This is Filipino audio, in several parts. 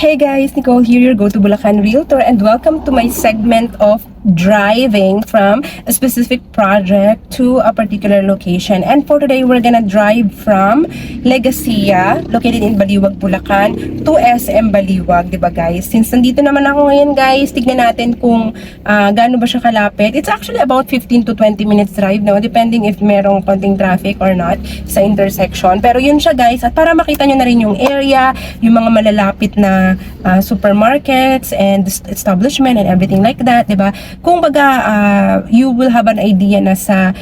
Hey guys, Nicole here, your go-to Bulacan Realtor, and welcome to my segment of driving from a specific project to a particular location. And for today, we're gonna drive from Legacia, located in Baliwag, Bulacan, to SM Baliwag, diba guys? Since nandito naman ako ngayon guys, tignan natin kung gaano ba siya kalapit. It's actually about 15 to 20 minutes drive, no? Depending if merong konting traffic or not sa intersection. Pero yun siya guys, at para makita nyo na rin yung area, yung mga malalapit na supermarkets and establishment and everything like that, diba? Kung baga, you will have an idea na sa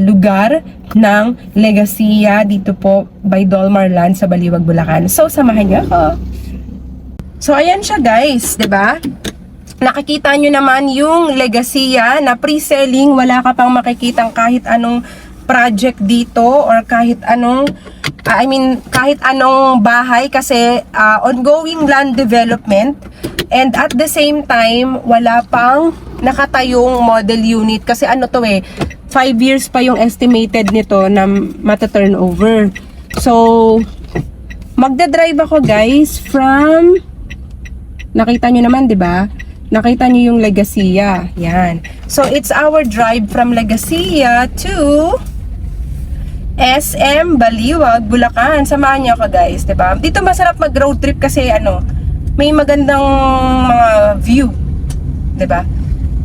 lugar ng Legacia dito po by Dolmar Land sa Baliwag, Bulacan. So, samahan niyo ako. So, ayan siya guys, diba? Nakikita nyo naman yung Legacia na pre-selling, wala ka pang makikitang kahit anong project dito or kahit anong kahit anong bahay kasi ongoing land development, and at the same time wala pang nakatayong model unit kasi 5 years pa yung estimated nito na mata-turn over. So magda-drive ako guys from, nakita nyo naman 'di ba? Nakita nyo yung Legacia. Yan. So it's our drive from Legacia to SM Baliwag, Bulacan. Samahan niyo ako guys, 'di ba? Dito masarap mag-road trip kasi may magandang mga view, 'di ba?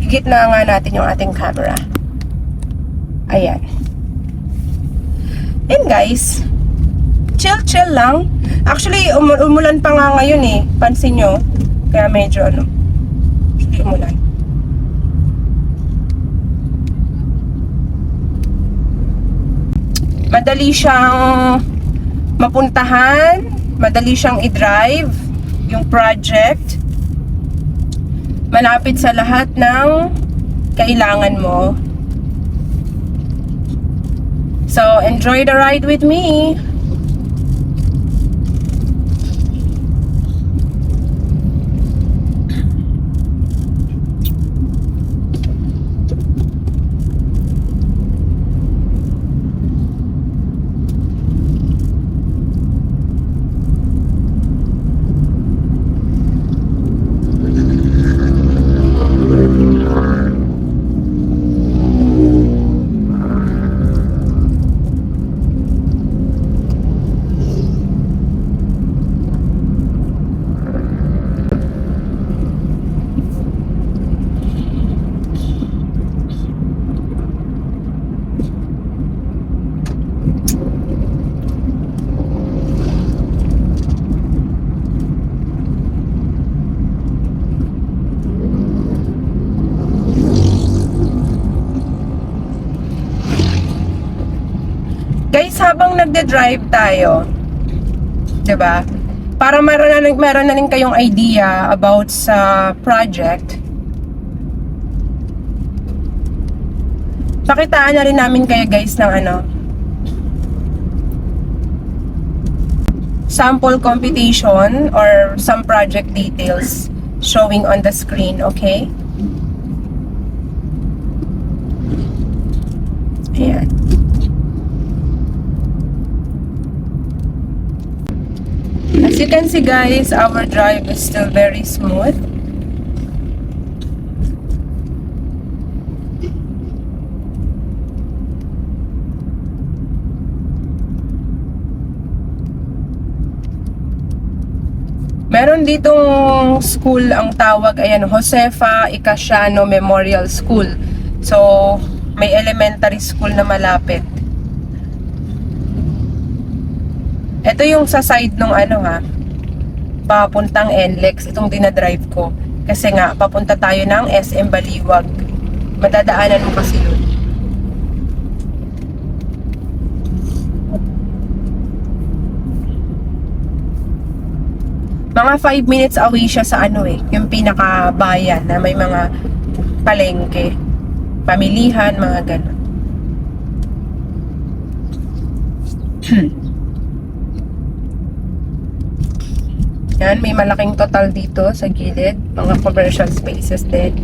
Higit na nga natin yung ating camera. Ayan. And guys, chill lang. Actually, umulan pa nga ngayon eh. Pansin nyo. Kaya medyo actually umulan. Madali siyang mapuntahan, madali siyang i-drive yung project. Malapit sa lahat ng kailangan mo. So, enjoy the ride with me. Guys, habang nagde-drive tayo, 'di ba? Para meron na rin kayong idea about sa project. Pakitaan na rin namin kayo guys ng sample computation or some project details showing on the screen, okay? Ayan. As you can see guys, our drive is still very smooth. Meron ditong school, ang tawag, ayan, Josefa Icasiano Memorial School. So, may elementary school na malapit. Ito yung sa side nung papuntang NLEX, itong dinadrive ko. Kasi nga, papunta tayo ng SM Baliwag. Madadaanan mo kasi yun. Mga 5 minutes away siya sa yung pinakabayan na may mga palengke, pamilihan, mga ganun. Yan, may malaking total dito sa gilid, mga commercial spaces din.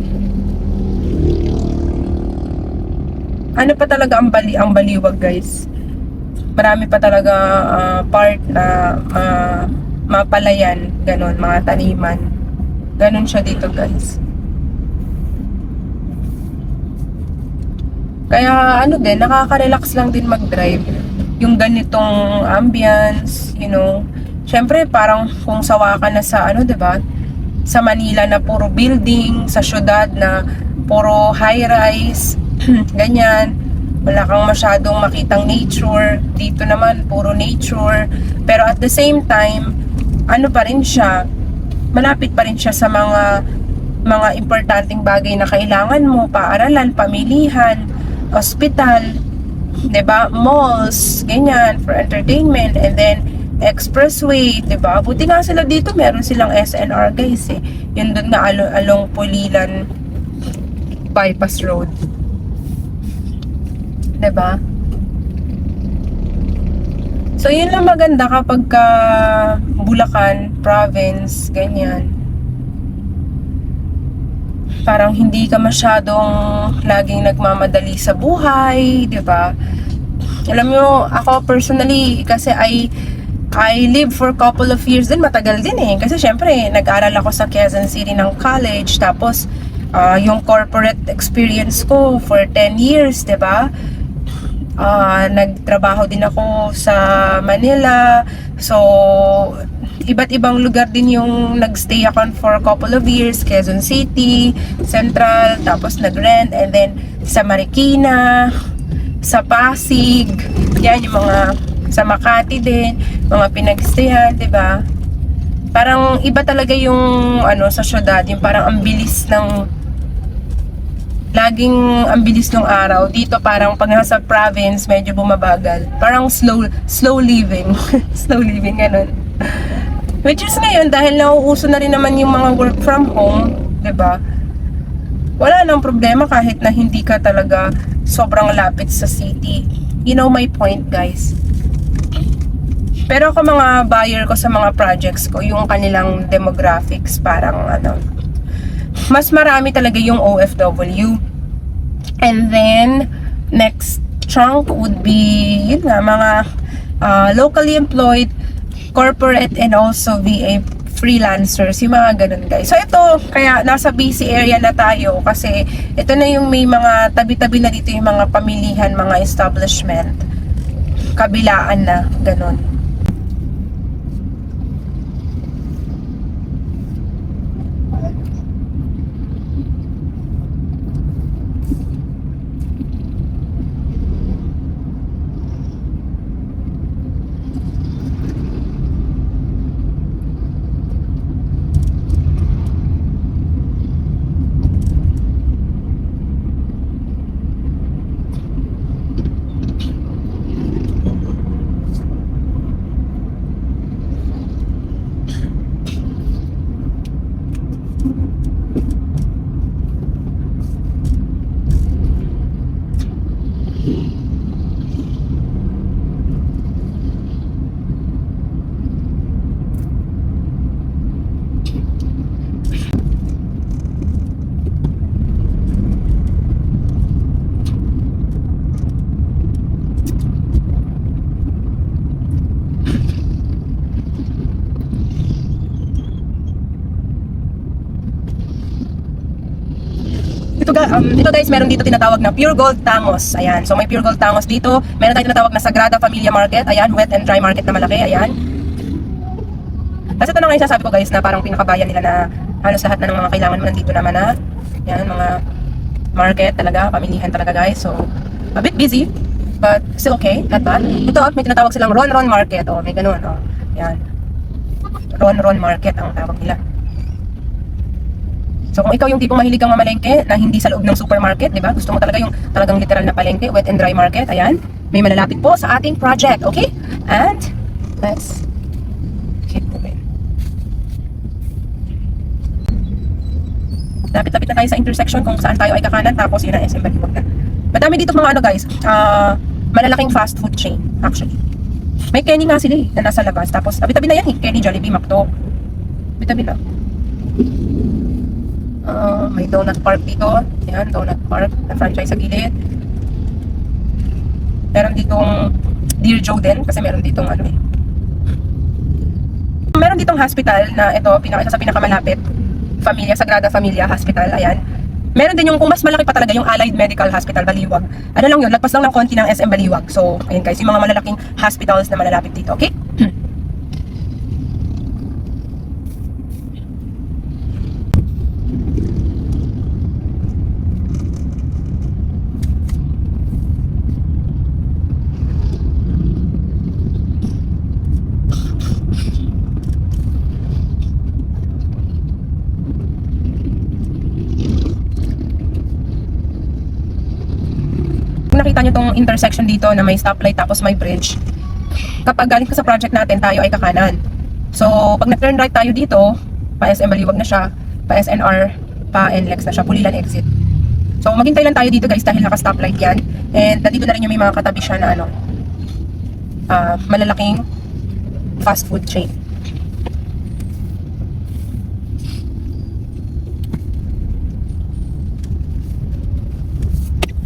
Ano pa talaga ang Baliwag guys? Marami pa talaga part na mapalayan, ganon, mga taniman. Ganon siya dito, guys. Kaya ano din, nakaka-relax lang din mag-drive. Yung ganitong ambience, you know. Syempre, parang kung sawa ka na sa ano, 'di ba? Sa Manila na puro building, sa syudad na puro high-rise, ganyan. Wala kang masyadong makitang nature. Dito naman, puro nature. Pero at the same time, ano pa rin siya, malapit pa rin siya sa mga importanteng bagay na kailangan mo, paaralan, pamilihan, hospital, 'di ba? Malls, ganyan, for entertainment, and then expressway, 'di ba? Buti nga sila dito, meron silang SNR, guys, eh. Yun doon na along Pulilan bypass road. 'Di ba? So yun lang maganda kapag ka Bulacan province, ganyan. Parang hindi ka masyadong laging nagmamadali sa buhay, 'di ba? Alam mo, ako personally, kasi I lived for a couple of years din, matagal din eh. Kasi syempre, nag-aral ako sa Quezon City ng college, tapos yung corporate experience ko for 10 years, 'di ba? Nagtrabaho din ako sa Manila. So, iba't ibang lugar din yung nagstay ako for a couple of years. Quezon City, Central, tapos nag-rent, and then sa Marikina, sa Pasig, yan yung mga sa Makati din, mga pinagstayan, 'di ba? Parang iba talaga yung ano sa syudad, yung parang ang bilis ng laging ang bilis ng araw. Dito parang pag nasa province, medyo bumabagal. Parang slow living. Slow living, ganun. Which is ngayon, dahil nauuso na rin naman yung mga work from home, 'di ba? Wala nang problema kahit na hindi ka talaga sobrang lapit sa city. You know my point, guys. Pero ako mga buyer ko sa mga projects ko, yung kanilang demographics, parang ano, mas marami talaga yung OFW. And then, next chunk would be, yun nga, mga locally employed, corporate, and also VA freelancers, yung mga ganun, guys. So ito, kaya nasa busy area na tayo kasi ito na yung may mga tabi-tabi na dito yung mga pamilihan, mga establishment, kabilaan na, ganun. Ito guys, meron dito tinatawag na Pure Gold Tangos. Ayan. So may Pure Gold Tangos dito. Meron tayong tinatawag na Sagrada Familia Market. Ayan, wet and dry market na malaki. Ayan. Kasi ito na nga yung sasabi ko guys, na parang pinakabayan nila na halos lahat na ng mga kailangan mo nandito naman na. Ayan, mga market talaga, pamilihan talaga guys. So, a bit busy, but still okay, not bad. Ito, may tinatawag silang Ron Ron Market. Oh, may ganun. Oh. Ayan. Ron Ron Market ang tawag nila. So kung ikaw yung tipong mahilig kang mamalengke na hindi sa loob ng supermarket, di ba? Gusto mo talaga yung talagang literal na palengke, wet and dry market, ayan. May malalapit po sa ating project, okay? And let's keep moving. Lapit-lapit na tayo sa intersection kung saan tayo ay kakanan, tapos yun ang SM Baliwag na. Madami dito mga ano guys, malalaking fast food chain, actually. May Kenny nga sila eh, na nasa labas. Tapos tabi-tabi na yan eh, Kenny, Jollibee, McDo. Tabi-tabi na. May donut park dito. Yan, donut park na franchise sa gilid. Meron ditong Dear Joe din kasi meron ditong ano eh. Meron meron ditong hospital na ito, isa sa pinakamalapit, Sagrada Familia Hospital, ayan. Meron din yung, kung mas malaki pa talaga, yung Allied Medical Hospital, Baliwag. Ano lang yun, lagpas lang ng konti ng SM Baliwag. So, ayun guys, yung mga malalaking hospitals na malalapit dito, okay? Kung nakita nyo tong intersection dito na may stoplight tapos may bridge, kapag galing ka sa project natin, tayo ay kakanan. So, pag na-turn right tayo dito, pa SM Baliwag na siya, pa SNR, pa NLEX na siya, Pulilan exit. So, maghintay lang tayo dito guys dahil naka-stoplight yan. And nandito na rin yung may mga katabi siya na malalaking fast food chain.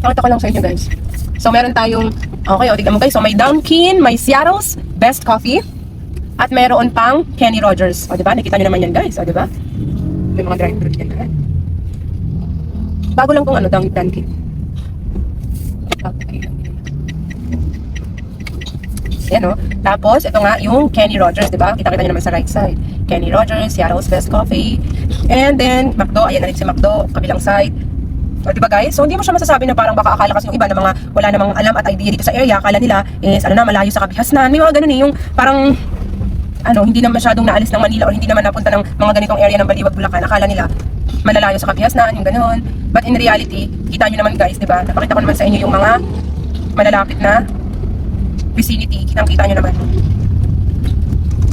Pakita ko lang sa inyo guys. So meron tayong, okay, tignan mo guys. So may Dunkin, may Seattle's Best Coffee, at meron pang Kenny Rogers. O diba? Nakita nyo naman yan guys. O diba? May mga drive-thru yan. Bago lang tong Dunkin. Okay. Yan o. Tapos, ito nga yung Kenny Rogers, diba? Kita-kita nyo naman sa right side. Kenny Rogers, Seattle's Best Coffee. And then, McDo. Ayan na rin si McDo. Kabilang side. O, diba guys? So, hindi mo siya masasabi na parang baka akala kasi yung iba na mga wala namang alam at idea dito sa area. Akala nila is, malayo sa Kabihasnan. May mga ganun eh. Yung parang, hindi na masyadong naalis ng Manila or hindi naman napunta ng mga ganitong area ng Baliwag, Bulacan. Akala nila malalayo sa Kabihasnan, yung ganun. But in reality, kita nyo naman guys, diba? Napakita ko naman sa inyo yung mga malalapit na vicinity. Kitang-kita nyo naman.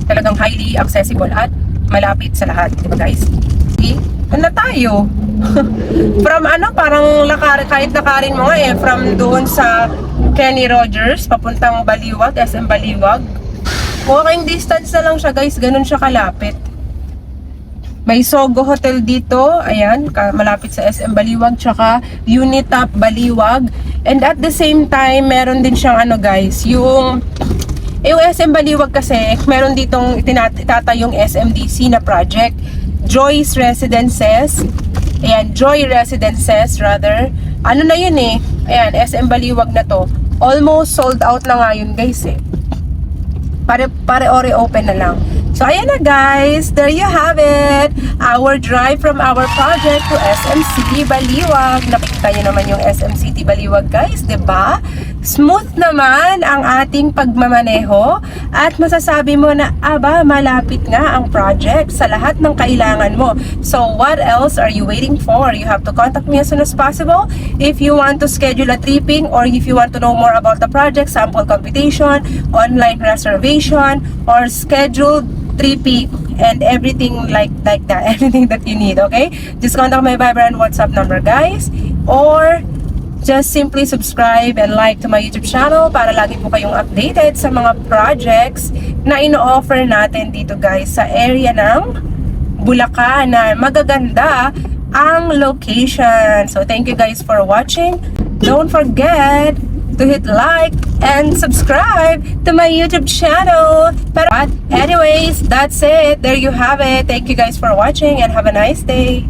Talagang highly accessible at malapit sa lahat. Diba guys? Okay? Ano tayo? From parang kahit lakarin mo nga from doon sa Kenny Rogers, papuntang Baliwag, SM Baliwag. Walking distance na lang siya guys, ganun siya kalapit. May Sogo Hotel dito, ayan, malapit sa SM Baliwag, tsaka Unitap Baliwag. And at the same time, meron din siyang guys, yung SM Baliwag kasi, meron ditong itatayong SMDC na project, Joy's Residences. Ayan, Joy Residences rather. Ano na yun eh, ayan, SM Baliwag na to. Almost sold out na nga yun guys eh. Pare open na lang. So ayan na guys, there you have it. Our drive from our project to SM City Baliwag. Nakikita nyo naman yung SM City Baliwag guys, 'di ba? Smooth naman ang ating pagmamaneho at masasabi mo na malapit nga ang project sa lahat ng kailangan mo. So what else are you waiting for? You have to contact me as soon as possible if you want to schedule a tripping or if you want to know more about the project, sample computation, online reservation, or scheduled tripping and everything like that, everything that you need, okay? Just contact my Viber and WhatsApp number guys, or just simply subscribe and like to my YouTube channel para lagi po kayong updated sa mga projects na ino-offer natin dito guys sa area ng Bulacan na magaganda ang location. So thank you guys for watching. Don't forget to hit like and subscribe to my YouTube channel. But anyways, that's it. There you have it. Thank you guys for watching and have a nice day.